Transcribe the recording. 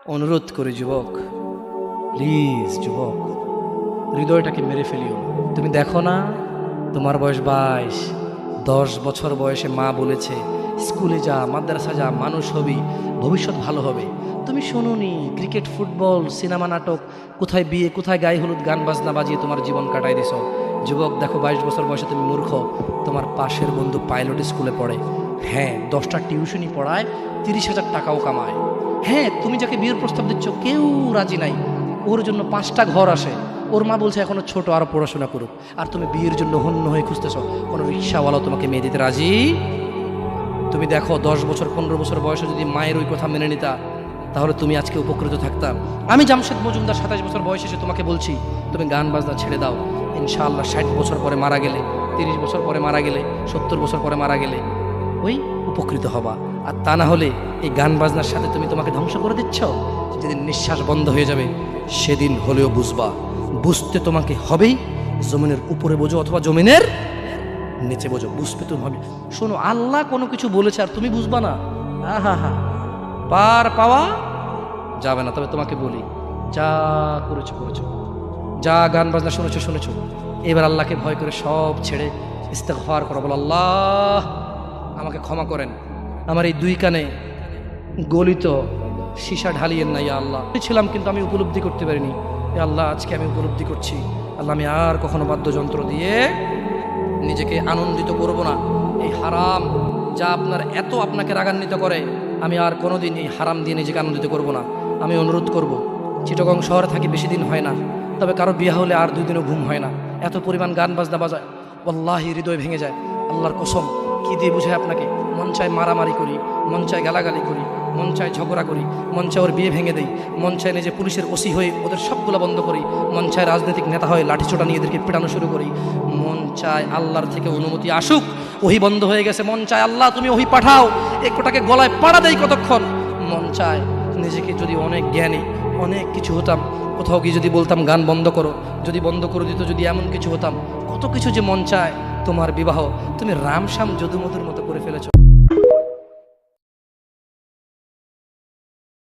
অনুরোধ করি যুবক, প্লিজ যুবক, হৃদয়টাকে মেরে ফেলিও। তুমি দেখো না, তোমার বয়স 22, 10 বছর বয়সে মা বলেছে স্কুলে যা, মাদ্রাসা যা, মানুষ হবি, ভবিষ্যৎ ভালো হবে। তুমি শোনোনি ক্রিকেট, ফুটবল, সিনেমা, নাটক, কোথায় বিয়ে, কোথায় গায়ে হলুদ, গান বাজনা বাজিয়ে তোমার জীবন কাটাই দিছো। যুবক দেখো, 22 বছর বয়সে তুমি মূর্খ। তোমার পাশের বন্ধু পাইলট স্কুলে পড়ে, হ্যাঁ 10টা টিউশনি পড়ায়, 30,000 টাকাও কামায়। হ্যাঁ, তুমি যাকে বিয়ের প্রস্তাব দিচ্ছ কেউ রাজি নাই, ওর জন্য 5টা ঘর আসে, ওর মা বলছে এখনো ছোট, আরো পড়াশোনা করুক, আর তুমি বিয়ের জন্য হন্য হয়ে খুঁজতেছ। কোনো রিক্সাওয়ালা তোমাকে মেয়ে দিতে রাজি? তুমি দেখো 10 বছর 15 বছর বয়সে যদি মায়ের ওই কথা মেনে নিতা, তাহলে তুমি আজকে উপকৃত থাকতাম। আমি জামশেদ মজুমদার 27 বছর বয়সে এসে তোমাকে বলছি তুমি গান বাজনা ছেড়ে দাও। ইনশাআল্লাহ 60 বছর পরে মারা গেলে, 30 বছর পরে মারা গেলে, 70 বছর পরে মারা গেলে ওই উপকৃত হবা। আর তা না হলে এই গান বাজনার সাথে তুমি তোমাকে ধ্বংস করে দিচ্ছ। যেদিন নিঃশ্বাস বন্ধ হয়ে যাবে সেদিন হলেও বুঝবা, বুঝতে তোমাকে হবেই। জমিনের উপরে বোঝো অথবা জমিনের নিচে বোঝো, বুঝতে তুমি হবে। শোনো, আল্লাহ কোনো কিছু বলেছে আর তুমি বুঝবা না, আহা হা, পার পাওয়া যাবে না। তবে তোমাকে বলি, যা করেছো করেছো, যা গান বাজনা শুনেছো শুনেছো, এবার আল্লাহকে ভয় করে সব ছেড়ে ইস্তেগফার করো। বলো, আল্লাহ আমাকে ক্ষমা করেন, আমার এই 2 কানে গলিত সীসা ঢালিয়েন না ইয়া আল্লাহ। ছিলাম কিন্তু আমি উপলব্ধি করতে পারিনি, ইয়া আল্লাহ আজকে আমি উপলব্ধি করছি। আল্লাহ আমি আর কখনো বাদ্যযন্ত্র দিয়ে নিজেকে আনন্দিত করব না। এই হারাম যা আপনার এত আপনাকে রাগান্বিত করে, আমি আর কোনোদিন এই হারাম দিয়ে নিজেকে আনন্দিত করব না। আমি অনুরোধ করব, চিটাগং শহরে থাকি বেশি দিন হয় না, তবে কারো বিয়ে হলে আর 2 দিনও ঘুম হয় না, এত পরিমাণ গান বাজনা বাজায়, ওয়াল্লাহি হৃদয় ভেঙে যায়। আল্লাহর কসম, কি দিয়ে বুঝায় আপনাকে? মন চায় মারামারি করি, মন চায় গালাগালি করি, মন চায় ঝগড়া করি, মন চায় ওর বিয়ে ভেঙে দেই, মন চায় নিজে পুলিশের ওসি হয়ে ওদের সবগুলো বন্ধ করি, মন চায় রাজনৈতিক নেতা হয়ে লাঠিছোটা নিয়ে এদেরকে পেটানো শুরু করি, মন চায় আল্লাহর থেকে অনুমতি আসুক, ওহি বন্ধ হয়ে গেছে, মন চায় আল্লাহ তুমি ওহি পাঠাও, একটাকে গলায় পাড়া দেই কতক্ষণ। মন চায় নিজেকে যদি অনেক জ্ঞানী, অনেক কিছু হতাম, কোথাও গিয়ে যদি বলতাম গান বন্ধ করো, যদি বন্ধ করে দিত, যদি এমন কিছু হতাম, কত কিছু যে মন চায়। তোমার বিবাহ তুমি রামশ্যাম যদুমধুর মতো করে ফেলেছো।